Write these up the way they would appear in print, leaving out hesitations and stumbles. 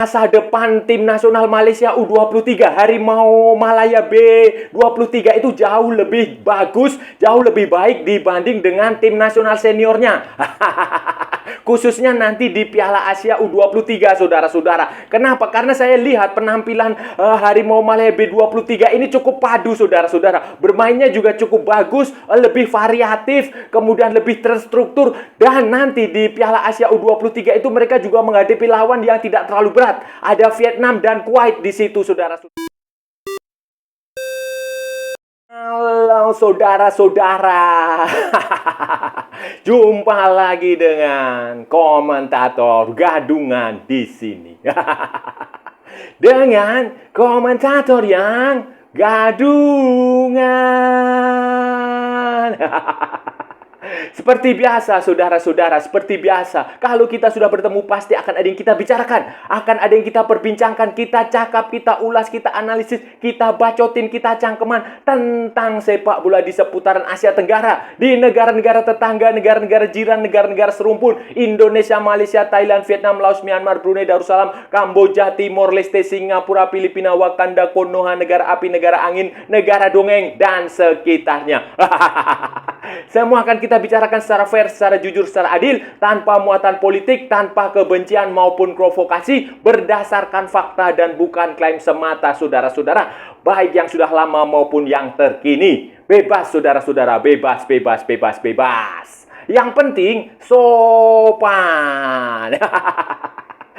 Masa depan tim nasional Malaysia U23 Harimau Malaya B23 itu jauh lebih bagus, jauh lebih baik dibanding dengan tim nasional seniornya. Khususnya nanti di Piala Asia U23, saudara-saudara. Kenapa? Karena saya lihat penampilan Harimau Malaya B23 ini cukup padu, saudara-saudara. Bermainnya juga cukup bagus, lebih variatif, kemudian lebih terstruktur. Dan nanti di Piala Asia U23 itu mereka juga menghadapi lawan yang tidak terlalu berat. Ada Vietnam dan Kuwait di situ, saudara-saudara. Halo saudara-saudara. Jumpa lagi dengan komentator gadungan di sini. Dengan komentator yang gadungan. Seperti biasa, saudara-saudara, seperti biasa. Kalau kita sudah bertemu, pasti akan ada yang kita bicarakan. Akan ada yang kita perbincangkan, kita cakap, kita ulas, kita analisis, kita bacotin, kita cangkeman tentang sepak bola di seputaran Asia Tenggara. Di negara-negara tetangga, negara-negara jiran, negara-negara serumpun. Indonesia, Malaysia, Thailand, Vietnam, Laos, Myanmar, Brunei Darussalam, Kamboja, Timor Leste, Singapura, Filipina, Wakanda, Konoha, negara api, negara angin, negara dongeng, dan sekitarnya. Semua akan kita bicarakan secara fair, secara jujur, secara adil, tanpa muatan politik, tanpa kebencian maupun provokasi, berdasarkan fakta dan bukan klaim semata, saudara-saudara. Baik yang sudah lama maupun yang terkini. Bebas, saudara-saudara, bebas, bebas, bebas, bebas. Yang penting, sopan.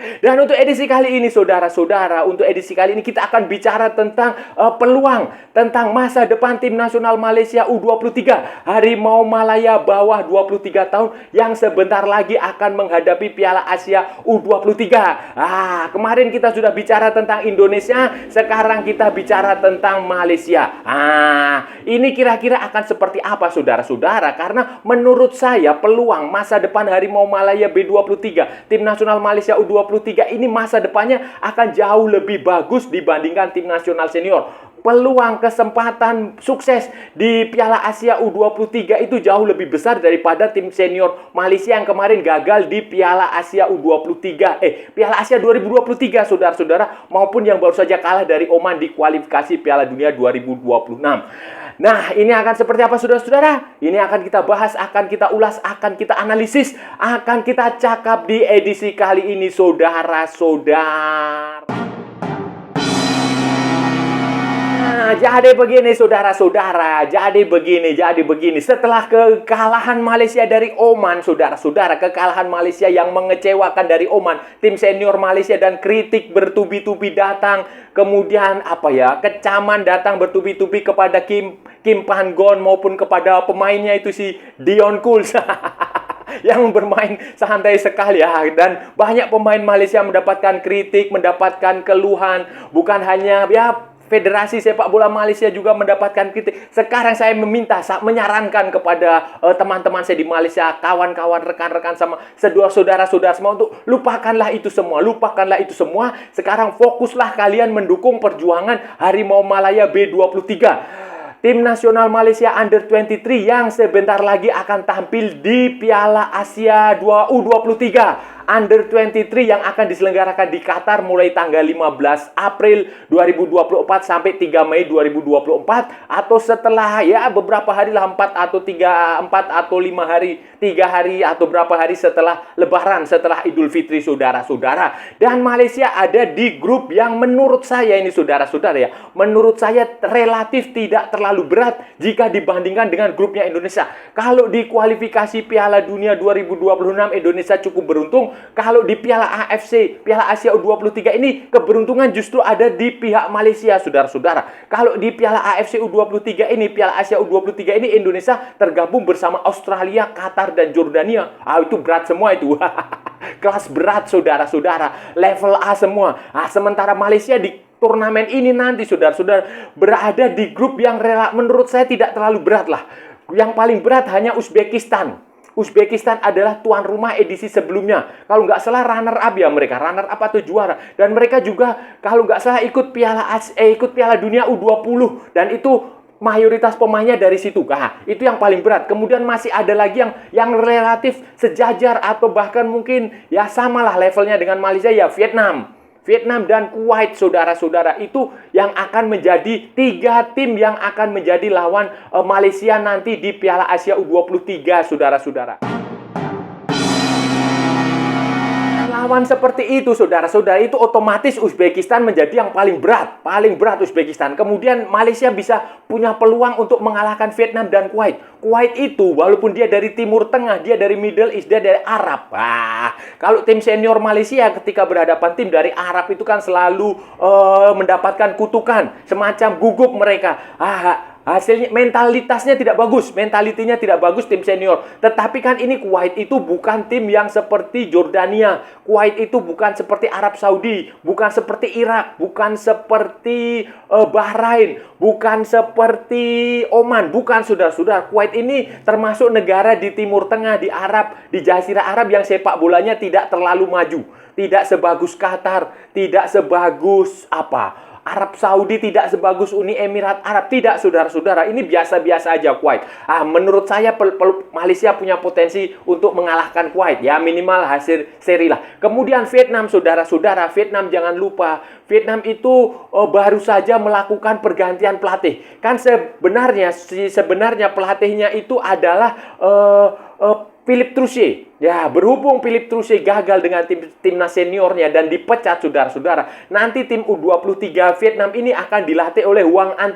Dan untuk edisi kali ini, saudara-saudara, untuk edisi kali ini kita akan bicara tentang peluang, tentang masa depan tim nasional Malaysia U23 Harimau Malaya bawah 23 tahun yang sebentar lagi akan menghadapi Piala Asia U23. Kemarin kita sudah bicara tentang Indonesia, sekarang kita bicara tentang Malaysia. Ini kira-kira akan seperti apa, saudara-saudara? Karena menurut saya peluang masa depan Harimau Malaya B23 tim nasional Malaysia U23 ini masa depannya akan jauh lebih bagus dibandingkan tim nasional senior. Peluang kesempatan sukses di Piala Asia U23 itu jauh lebih besar daripada tim senior Malaysia yang kemarin gagal di Piala Asia U23. Piala Asia 2023, saudara-saudara, maupun yang baru saja kalah dari Oman di kualifikasi Piala Dunia 2026. Nah, ini akan seperti apa, saudara-saudara? Ini akan kita bahas, akan kita ulas, akan kita analisis, akan kita cakap di edisi kali ini, saudara-saudara. Jadi begini, saudara-saudara. Jadi begini. Setelah kekalahan Malaysia dari Oman, saudara-saudara, kekalahan Malaysia yang mengecewakan dari Oman, tim senior Malaysia dan kritik bertubi-tubi datang, kemudian kecaman datang bertubi-tubi kepada Kim Pan-gon maupun kepada pemainnya itu si Dion Kools. Yang bermain santai sekali dan banyak pemain Malaysia mendapatkan kritik, mendapatkan keluhan, bukan hanya Federasi Sepak Bola Malaysia juga mendapatkan kritik. Sekarang saya menyarankan kepada teman-teman saya di Malaysia, kawan-kawan, rekan-rekan sama saudara-saudara semua untuk lupakanlah itu semua. Sekarang fokuslah kalian mendukung perjuangan Harimau Malaya B23. Tim nasional Malaysia Under-23 yang sebentar lagi akan tampil di Piala Asia U23 Under-23 yang akan diselenggarakan di Qatar mulai tanggal 15 April 2024 sampai 3 Mei 2024 atau setelah beberapa hari lah 4 atau 5 hari, 3 hari atau berapa hari setelah Lebaran, setelah Idul Fitri, saudara-saudara. Dan Malaysia ada di grup yang menurut saya ini, saudara-saudara, menurut saya relatif tidak terlalu berat jika dibandingkan dengan grupnya Indonesia. Kalau di kualifikasi Piala Dunia 2026 Indonesia cukup beruntung. Kalau di Piala AFC, Piala Asia U23 ini keberuntungan justru ada di pihak Malaysia, saudara-saudara. Kalau di Piala AFC U23 ini, Piala Asia U23 ini Indonesia tergabung bersama Australia, Qatar, dan Jordania. Itu berat semua itu. Kelas berat, saudara-saudara. Level A semua. Sementara Malaysia di turnamen ini nanti, saudara-saudara, berada di grup yang menurut saya tidak terlalu berat lah. Yang paling berat hanya Uzbekistan. Uzbekistan adalah tuan rumah edisi sebelumnya. Kalau nggak salah runner up mereka. Runner up atau juara. Dan mereka juga kalau nggak salah ikut Piala Dunia U20. Dan itu mayoritas pemainnya dari situ. Itu yang paling berat. Kemudian masih ada lagi yang relatif sejajar atau bahkan mungkin samalah levelnya dengan Malaysia, Vietnam. Vietnam dan Kuwait, saudara-saudara. Itu yang akan menjadi 3 tim yang akan menjadi lawan Malaysia nanti di Piala Asia U23, saudara-saudara. Lawan seperti itu, saudara-saudara, itu otomatis Uzbekistan menjadi yang paling berat Uzbekistan. Kemudian Malaysia bisa punya peluang untuk mengalahkan Vietnam dan Kuwait. Kuwait itu walaupun dia dari Timur Tengah, dia dari Middle East, dia dari Arab. Kalau tim senior Malaysia ketika berhadapan tim dari Arab itu kan selalu mendapatkan kutukan, semacam gugup mereka. Hasilnya mentalitinya tidak bagus tim senior. Tetapi kan ini Kuwait itu bukan tim yang seperti Jordania. Kuwait itu bukan seperti Arab Saudi, bukan seperti Irak, bukan seperti Bahrain, bukan seperti Oman, bukan, saudara-saudara. Kuwait ini termasuk negara di Timur Tengah, di Arab, di Jazirah Arab yang sepak bolanya tidak terlalu maju. Tidak sebagus Qatar, tidak sebagus Arab Saudi, tidak sebagus Uni Emirat Arab. Tidak, saudara-saudara. Ini biasa-biasa aja Kuwait. Menurut saya Malaysia punya potensi untuk mengalahkan Kuwait. Ya, minimal hasil seri lah. Kemudian Vietnam, saudara-saudara. Vietnam jangan lupa. Vietnam itu baru saja melakukan pergantian pelatih. Kan sebenarnya pelatihnya itu adalah Philippe Troussier. Ya, berhubung Philippe Troussier gagal dengan timnas seniornya dan dipecat, saudara-saudara, nanti tim U23 Vietnam ini akan dilatih oleh Hoang Anh.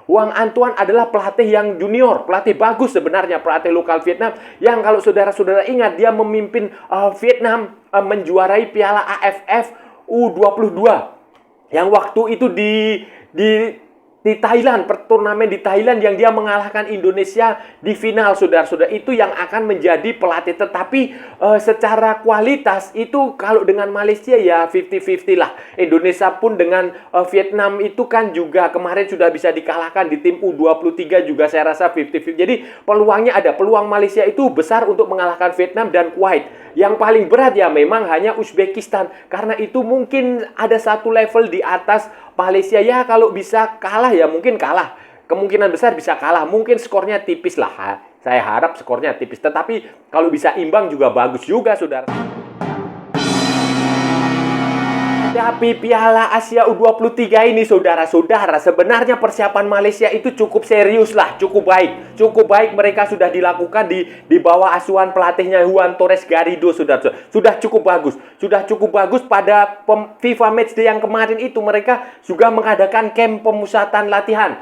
Hoang Anh adalah pelatih yang junior, pelatih bagus sebenarnya, pelatih lokal Vietnam yang kalau saudara-saudara ingat dia memimpin Vietnam menjuarai Piala AFF U22 yang waktu itu di Thailand, turnamen di Thailand yang dia mengalahkan Indonesia di final, saudara-saudara. Itu yang akan menjadi pelatih. Tetapi secara kualitas itu kalau dengan Malaysia ya 50-50 lah. Indonesia pun dengan Vietnam itu kan juga kemarin sudah bisa dikalahkan di tim U23 juga saya rasa 50-50. Jadi peluangnya ada. Peluang Malaysia itu besar untuk mengalahkan Vietnam dan Kuwait. Yang paling berat ya memang hanya Uzbekistan. Karena itu mungkin ada satu level di atas Malaysia. Ya kalau bisa kalah ya mungkin kalah. Kemungkinan besar bisa kalah. Mungkin skornya tipis lah. Saya harap skornya tipis. Tetapi kalau bisa imbang juga bagus juga, saudara. Tapi Piala Asia U23 ini, saudara-saudara, sebenarnya persiapan Malaysia itu cukup serius lah, cukup baik. Cukup baik mereka sudah dilakukan di bawah asuhan pelatihnya Juan Torres Garrido, saudara. Sudah cukup bagus. Sudah cukup bagus pada FIFA Matchday yang kemarin itu mereka juga mengadakan camp pemusatan latihan.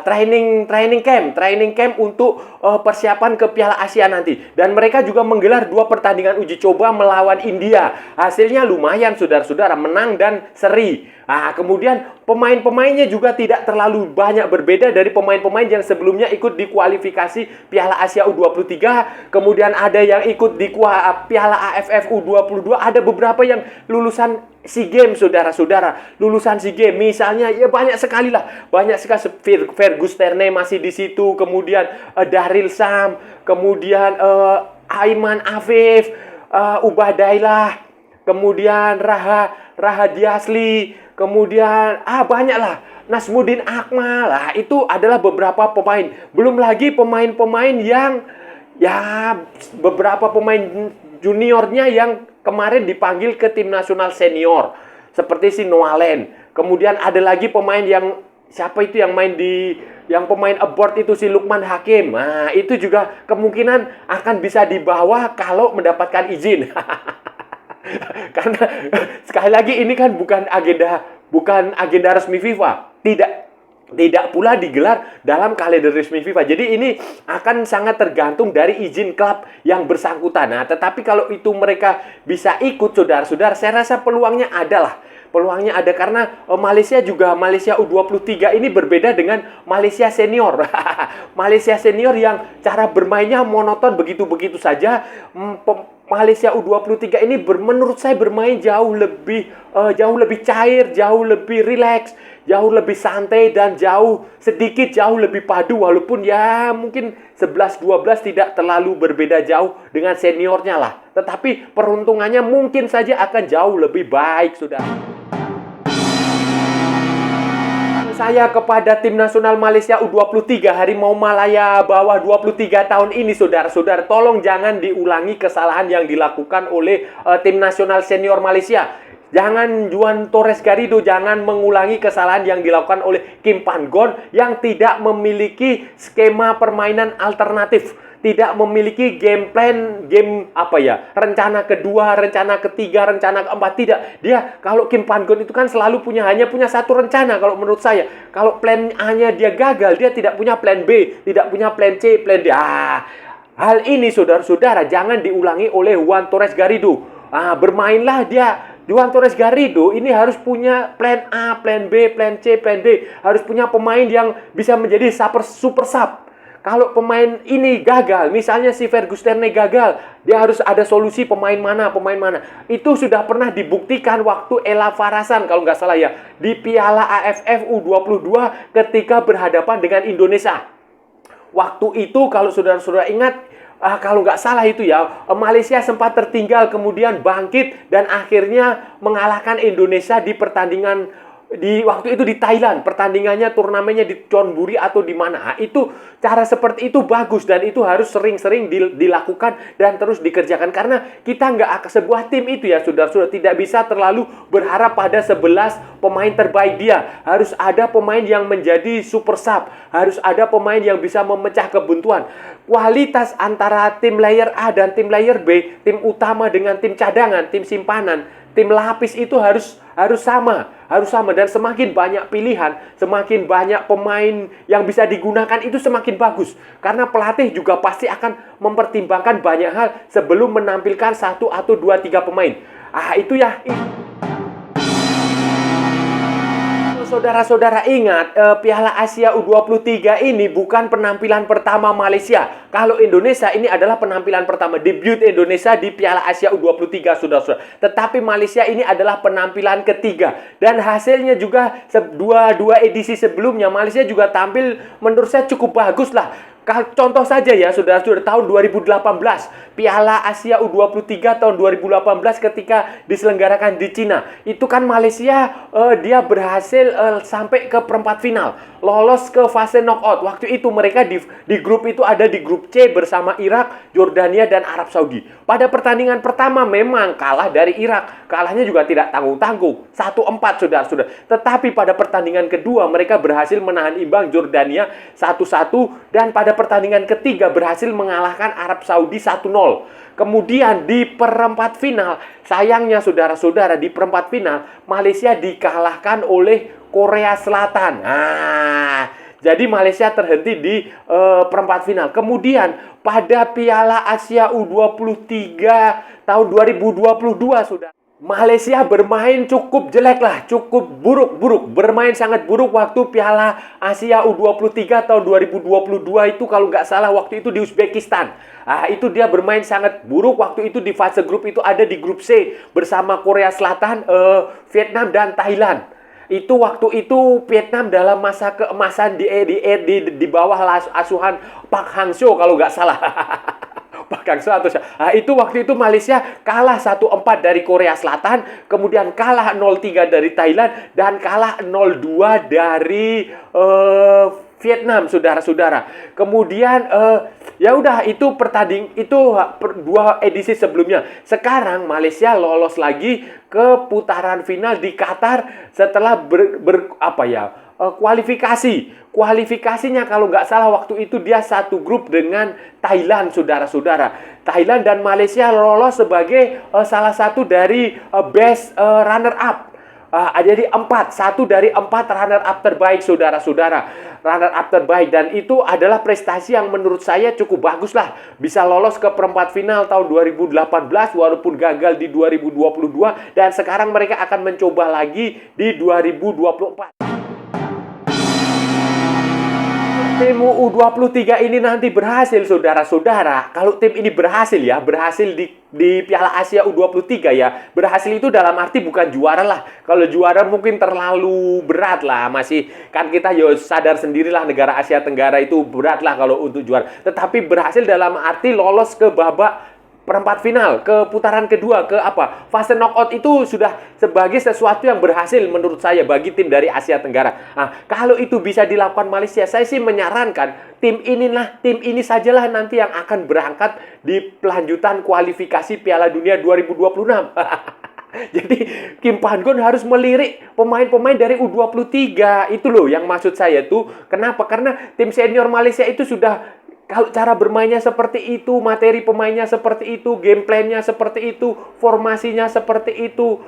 Training camp untuk persiapan ke Piala Asia nanti. Dan mereka juga menggelar 2 pertandingan uji coba melawan India. Hasilnya lumayan, saudara-saudara, menang dan seri. Kemudian pemain-pemainnya juga tidak terlalu banyak berbeda dari pemain-pemain yang sebelumnya ikut di kualifikasi Piala Asia U23. Kemudian ada yang ikut di Piala AFF U22. Ada beberapa yang lulusan SEA Games, saudara-saudara. Lulusan SEA Games misalnya ya banyak sekali lah. Banyak sekali. Fergus Terne masih di situ. Kemudian Daryl Sam. Kemudian Aiman Afif. Ubadailah. Kemudian Raha Diasli. Kemudian banyak lah. Nasmuddin Akmal lah. Itu adalah beberapa pemain. Belum lagi pemain-pemain yang ya beberapa pemain juniornya yang kemarin dipanggil ke tim nasional senior seperti si Noalen. Kemudian ada lagi pemain yang siapa itu yang pemain abroad itu si Lukman Hakim. Itu juga kemungkinan akan bisa dibawa kalau mendapatkan izin. Karena sekali lagi ini kan bukan agenda resmi FIFA. Tidak pula digelar dalam kalender resmi FIFA. Jadi ini akan sangat tergantung dari izin klub yang bersangkutan. Tetapi kalau itu mereka bisa ikut, saudara-saudara, saya rasa peluangnya ada lah. Peluangnya ada karena Malaysia U23 ini berbeda dengan Malaysia senior. Malaysia senior yang cara bermainnya monoton begitu-begitu saja. Malaysia U23 ini menurut saya bermain jauh lebih cair, jauh lebih rileks, jauh lebih santai dan jauh lebih padu walaupun ya mungkin 11-12 tidak terlalu berbeda jauh dengan seniornya lah. Tetapi peruntungannya mungkin saja akan jauh lebih baik, saudara. Saya kepada tim nasional Malaysia U23 Harimau Malaya bawah 23 tahun ini, saudara-saudara, tolong jangan diulangi kesalahan yang dilakukan oleh tim nasional senior Malaysia. Jangan Juan Torres Garrido, jangan mengulangi kesalahan yang dilakukan oleh Kim Pan-gon yang tidak memiliki skema permainan alternatif, tidak memiliki game plan, rencana kedua, rencana ketiga, rencana keempat, tidak. Dia, kalau Kim Pan-gon itu kan selalu hanya punya satu rencana kalau menurut saya. Kalau plan A-nya dia gagal, dia tidak punya plan B, tidak punya plan C, plan D. Hal ini saudara-saudara jangan diulangi oleh Juan Torres Garrido. Bermainlah dia. Juan Torres Garrido ini harus punya plan A, plan B, plan C, plan D. Harus punya pemain yang bisa menjadi super sub. Kalau pemain ini gagal, misalnya si Ferguson gagal, dia harus ada solusi pemain mana. Itu sudah pernah dibuktikan waktu Ella Farasan, kalau nggak salah ya, di Piala AFF U22 ketika berhadapan dengan Indonesia. Waktu itu kalau saudara-saudara ingat, kalau nggak salah itu ya, Malaysia sempat tertinggal, kemudian bangkit, dan akhirnya mengalahkan Indonesia di pertandingan waktu itu di Thailand. Pertandingannya, turnamennya di Chonburi atau di mana. Itu cara seperti itu bagus, dan itu harus sering-sering dilakukan dan terus dikerjakan. Karena kita nggak, sebuah tim itu ya saudara-saudara, tidak bisa terlalu berharap pada 11 pemain terbaik dia. Harus ada pemain yang menjadi super sub, harus ada pemain yang bisa memecah kebuntuan. Kualitas antara tim layer A dan tim layer B, tim utama dengan tim cadangan, tim simpanan, tim lapis itu harus sama, dan semakin banyak pilihan, semakin banyak pemain yang bisa digunakan, itu semakin bagus. Karena pelatih juga pasti akan mempertimbangkan banyak hal sebelum menampilkan 1 atau 2, 3 pemain. Itu ya. Saudara-saudara ingat, Piala Asia U23 ini bukan penampilan pertama Malaysia. Kalau Indonesia, ini adalah penampilan pertama, debut Indonesia di Piala Asia U23, saudara-saudara. Tetapi Malaysia ini adalah penampilan ketiga. Dan hasilnya juga dua edisi sebelumnya, Malaysia juga tampil menurut saya cukup bagus lah. Contoh saja ya saudara-saudara, tahun 2018 Piala Asia U23 tahun 2018 ketika diselenggarakan di Cina, itu kan Malaysia dia berhasil sampai ke perempat final, lolos ke fase knockout. Waktu itu mereka di grup itu ada di grup C bersama Irak, Jordania, dan Arab Saudi. Pada pertandingan pertama memang kalah dari Irak, kalahnya juga tidak tanggung-tanggung, 1-4 saudara-saudara. Tetapi pada pertandingan kedua mereka berhasil menahan imbang Jordania 1-1, dan pada pertandingan ketiga berhasil mengalahkan Arab Saudi 1-0. Kemudian di perempat final, sayangnya saudara-saudara, di perempat final Malaysia dikalahkan oleh Korea Selatan. Jadi Malaysia terhenti di perempat final. Kemudian pada Piala Asia U23 tahun 2022 saudara, Malaysia bermain cukup jelek lah, cukup buruk. Bermain sangat buruk waktu Piala Asia U23 tahun 2022 itu, kalau nggak salah waktu itu di Uzbekistan. Itu dia bermain sangat buruk waktu itu. Di fase grup itu ada di grup C bersama Korea Selatan, Vietnam, dan Thailand. Itu waktu itu Vietnam dalam masa keemasan di bawah asuhan Park Hang-seo kalau nggak salah. Itu waktu itu Malaysia kalah 1-4 dari Korea Selatan, kemudian kalah 0-3 dari Thailand, dan kalah 0-2 dari Vietnam, saudara-saudara. Kemudian ya udah, itu dua edisi sebelumnya. Sekarang Malaysia lolos lagi ke putaran final di Qatar setelah kualifikasinya kalau nggak salah waktu itu dia satu grup dengan Thailand, saudara-saudara. Thailand dan Malaysia lolos sebagai salah satu dari best runner up. Jadi satu dari 4 runner up terbaik, saudara-saudara. Runner up terbaik, dan itu adalah prestasi yang menurut saya cukup bagus lah. Bisa lolos ke perempat final tahun 2018 walaupun gagal di 2022, dan sekarang mereka akan mencoba lagi di 2024. Tim U23 ini nanti berhasil, saudara-saudara. Kalau tim ini berhasil di Piala Asia U23 ya. Berhasil itu dalam arti bukan juara lah. Kalau juara mungkin terlalu berat lah. Masih, kan kita ya sadar sendirilah negara Asia Tenggara itu berat lah kalau untuk juara. Tetapi berhasil dalam arti lolos ke babak perempat final, ke putaran kedua, ke fase knockout, itu sudah sebagai sesuatu yang berhasil menurut saya bagi tim dari Asia Tenggara. Kalau itu bisa dilakukan Malaysia, saya sih menyarankan tim ini sajalah nanti yang akan berangkat di pelanjutan kualifikasi Piala Dunia 2026. Jadi Kim Pan-gon harus melirik pemain-pemain dari U23. Itu loh yang maksud saya tuh. Kenapa? Karena tim senior Malaysia itu sudah, kalau cara bermainnya seperti itu, materi pemainnya seperti itu, game plan-nya seperti itu, formasinya seperti itu.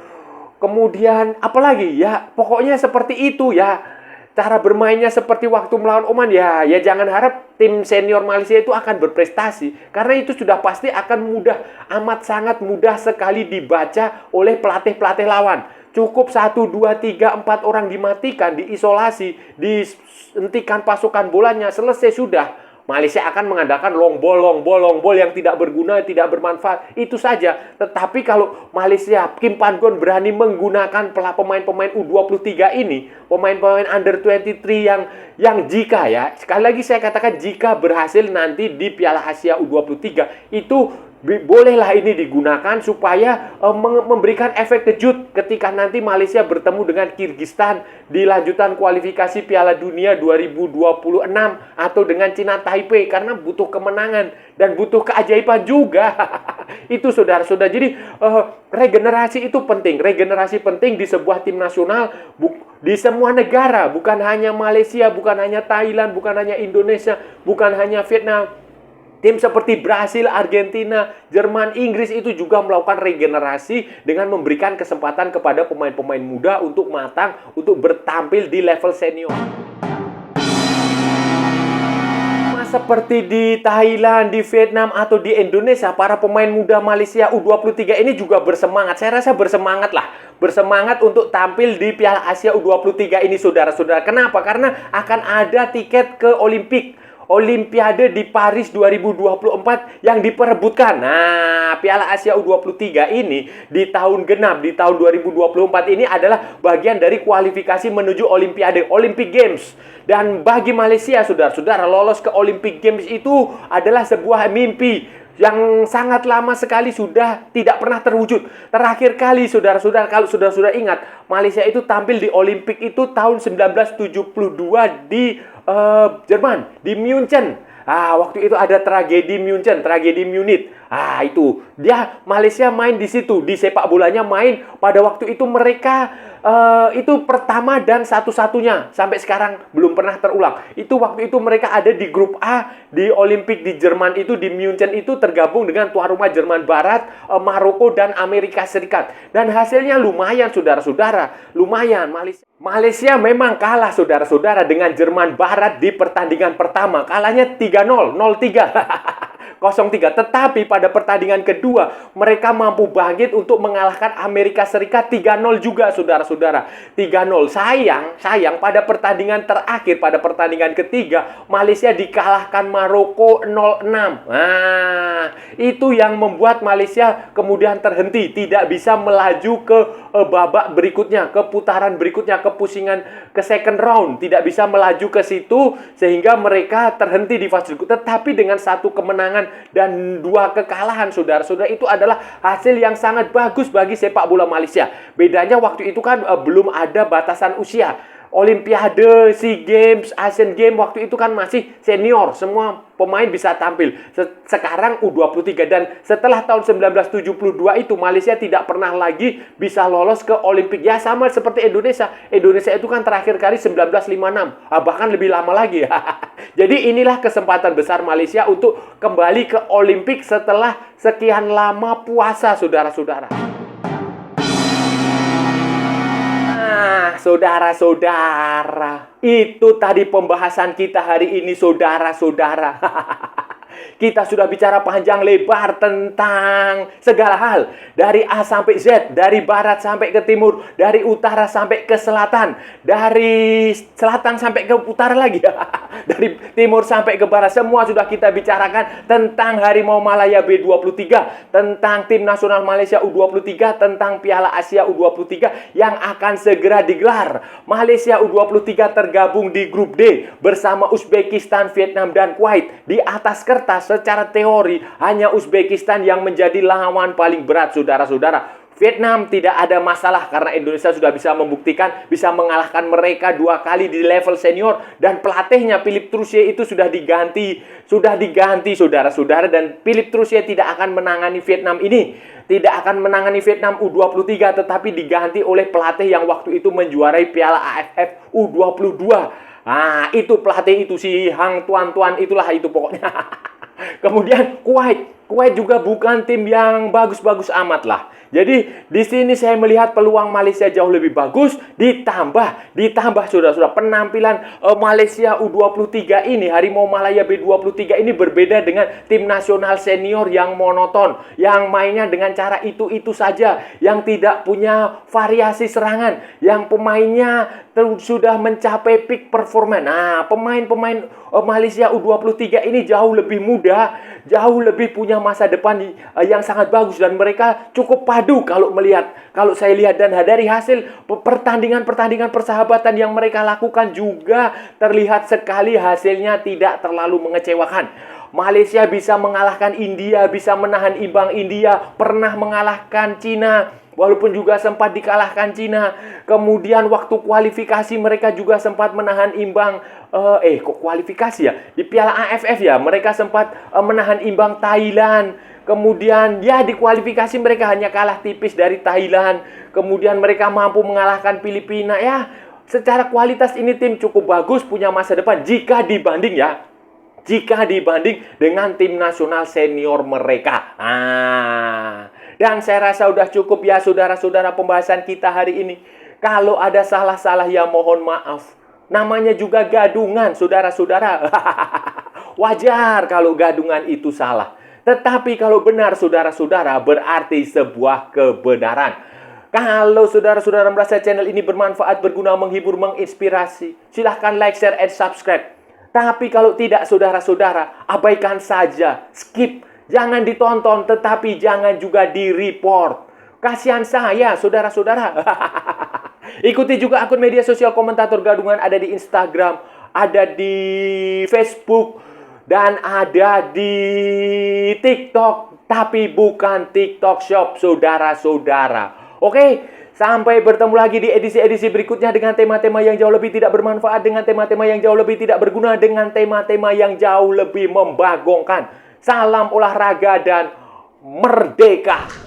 Kemudian apalagi ya, pokoknya seperti itu ya. Cara bermainnya seperti waktu melawan Oman ya, jangan harap tim senior Malaysia itu akan berprestasi, karena itu sudah pasti akan mudah, amat sangat mudah sekali dibaca oleh pelatih-pelatih lawan. Cukup 1, 2, 3, 4 orang dimatikan, diisolasi, dihentikan pasukan bolanya, selesai sudah. Malaysia akan mengandalkan long ball yang tidak berguna, tidak bermanfaat. Itu saja. Tetapi kalau Malaysia, Kim Pan-gon berani menggunakan pemain-pemain U23 ini, pemain-pemain under 23 yang jika ya, sekali lagi saya katakan jika berhasil nanti di Piala Asia U23, itu bolehlah ini digunakan supaya memberikan efek kejut ketika nanti Malaysia bertemu dengan Kyrgyzstan di lanjutan kualifikasi Piala Dunia 2026 atau dengan Cina Taipei, karena butuh kemenangan dan butuh keajaiban juga. Itu saudara-saudara. Jadi regenerasi itu penting. Regenerasi penting di sebuah tim nasional, di semua negara, bukan hanya Malaysia, bukan hanya Thailand, bukan hanya Indonesia, bukan hanya Vietnam. Tim seperti Brasil, Argentina, Jerman, Inggris itu juga melakukan regenerasi dengan memberikan kesempatan kepada pemain-pemain muda untuk matang, untuk bertampil di level senior. Seperti di Thailand, di Vietnam, atau di Indonesia, para pemain muda Malaysia U23 ini juga bersemangat. Saya rasa bersemangat lah. Bersemangat untuk tampil di Piala Asia U23 ini, saudara-saudara. Kenapa? Karena akan ada tiket ke Olimpiade di Paris 2024 yang diperebutkan. Nah, Piala Asia U23 ini di tahun genap, di tahun 2024 ini adalah bagian dari kualifikasi menuju Olimpiade, Olympic Games. Dan bagi Malaysia, saudara-saudara, lolos ke Olympic Games itu adalah sebuah mimpi yang sangat lama sekali sudah tidak pernah terwujud. Terakhir kali, saudara-saudara, kalau saudara-saudara ingat, Malaysia itu tampil di Olimpik itu tahun 1972 di Jerman, di München. Waktu itu ada tragedi München, tragedi Munich. Itu dia, Malaysia main di situ, di sepak bolanya main. Pada waktu itu mereka itu pertama dan satu-satunya, sampai sekarang belum pernah terulang. Itu waktu itu mereka ada di grup A di Olimpik di Jerman itu, di München itu, tergabung dengan tuan rumah Jerman Barat, Maroko dan Amerika Serikat. Dan hasilnya lumayan, saudara-saudara, lumayan. Malaysia memang kalah, saudara-saudara, dengan Jerman Barat di pertandingan pertama. Kalahnya 3-0, 0-3. 0-3. Tetapi pada pertandingan kedua mereka mampu bangkit untuk mengalahkan Amerika Serikat 3-0 juga, saudara-saudara. 3-0. Sayang pada pertandingan terakhir, pada pertandingan ketiga, Malaysia dikalahkan Maroko 0-6. Itu yang membuat Malaysia kemudian terhenti, tidak bisa melaju ke babak berikutnya, ke putaran berikutnya, ke pusingan, ke second round, tidak bisa melaju ke situ, sehingga mereka terhenti di fase grup. Tetapi dengan satu kemenangan dan 2 kekalahan, saudara-saudara, itu adalah hasil yang sangat bagus bagi sepak bola Malaysia. Bedanya waktu itu kan belum ada batasan usia. Olimpiade, SEA Games, Asian Games waktu itu kan masih senior, semua pemain bisa tampil. Sekarang U23, dan setelah tahun 1972 itu Malaysia tidak pernah lagi bisa lolos ke Olimpik. Ya sama seperti Indonesia. Indonesia itu kan terakhir kali 1956, bahkan lebih lama lagi. Jadi inilah kesempatan besar Malaysia untuk kembali ke Olimpik setelah sekian lama puasa, saudara-saudara. Saudara-saudara, itu tadi pembahasan kita hari ini, saudara-saudara. Kita sudah bicara panjang lebar tentang segala hal, dari A sampai Z, dari barat sampai ke timur, dari utara sampai ke selatan, dari selatan sampai ke utara lagi, dari timur sampai ke barat. Semua sudah kita bicarakan tentang Harimau Malaya B23, tentang tim nasional Malaysia U23, tentang Piala Asia U23 yang akan segera digelar. Malaysia U23 tergabung di grup D bersama Uzbekistan, Vietnam, dan Kuwait. Di atas kertas, secara teori, hanya Uzbekistan yang menjadi lawan paling berat, saudara-saudara. Vietnam tidak ada masalah karena Indonesia sudah bisa membuktikan bisa mengalahkan mereka 2 kali di level senior, dan pelatihnya Philippe Troussier itu sudah diganti saudara-saudara, dan Philippe Troussier tidak akan menangani Vietnam ini, tidak akan menangani Vietnam U23, tetapi diganti oleh pelatih yang waktu itu menjuarai Piala AFF U22. Nah, itu pelatih itu, si Hang Tuan-Tuan itulah itu pokoknya. Kemudian Kuwait juga bukan tim yang bagus-bagus amat lah. Jadi di sini saya melihat peluang Malaysia jauh lebih bagus, ditambah saudara-saudara penampilan Malaysia U23 ini, Harimau Malaya B23 ini berbeda dengan tim nasional senior yang monoton, yang mainnya dengan cara itu-itu saja, yang tidak punya variasi serangan, yang pemainnya sudah mencapai peak performance. Nah, pemain-pemain Malaysia U23 ini jauh lebih muda, jauh lebih punya masa depan yang sangat bagus, dan mereka cukup padu kalau saya lihat, dan dari hasil pertandingan persahabatan yang mereka lakukan juga terlihat sekali hasilnya tidak terlalu mengecewakan. Malaysia bisa mengalahkan India, bisa menahan imbang India, pernah mengalahkan Cina, walaupun juga sempat dikalahkan Cina. Kemudian waktu kualifikasi mereka juga sempat menahan imbang kok kualifikasi ya? Di Piala AFF ya, mereka sempat menahan imbang Thailand. Kemudian ya di kualifikasi mereka hanya kalah tipis dari Thailand. Kemudian mereka mampu mengalahkan Filipina. Ya, secara kualitas ini tim cukup bagus, punya masa depan jika dibanding dengan tim nasional senior mereka. Dan saya rasa udah cukup ya saudara-saudara pembahasan kita hari ini. Kalau ada salah-salah ya mohon maaf. Namanya juga gadungan saudara-saudara. Wajar kalau gadungan itu salah. Tetapi kalau benar saudara-saudara berarti sebuah kebenaran. Kalau saudara-saudara merasa channel ini bermanfaat, berguna, menghibur, menginspirasi, silahkan like, share, and subscribe. Tapi kalau tidak saudara-saudara, abaikan saja, skip. Jangan ditonton, tetapi jangan juga di-report. Kasihan saya, saudara-saudara. Ikuti juga akun media sosial Komentator Gadungan, ada di Instagram, ada di Facebook, dan ada di TikTok. Tapi bukan TikTok Shop, saudara-saudara. Oke, sampai bertemu lagi di edisi-edisi berikutnya dengan tema-tema yang jauh lebih tidak bermanfaat, dengan tema-tema yang jauh lebih tidak berguna, dengan tema-tema yang jauh lebih membagongkan. Salam olahraga dan merdeka!